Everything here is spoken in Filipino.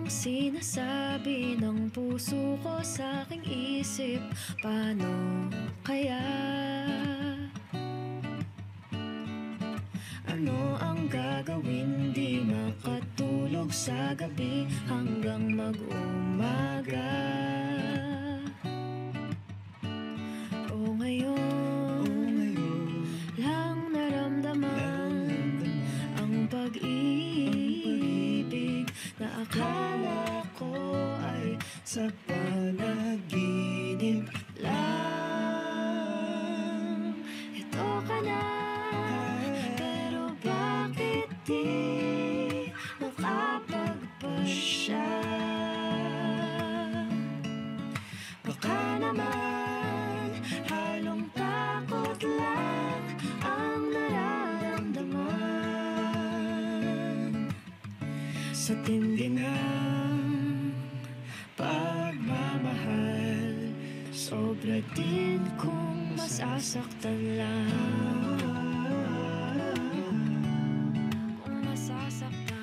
Sinasabi ng puso ko sa aking isip, paano kaya? Ano ang gagawin? Di makatulog sa gabi hanggang mag-umaga. O ngayon lang naramdaman ang pag-ibig na akala ko ay sa panaginip lang. Ito ka na, pero bakit di makapagpasya? Baka naman halong takot lang ang nararamdaman sa tindi ng pagmamahal. Sobra din kung masasaktan lang. Kung masasaktan,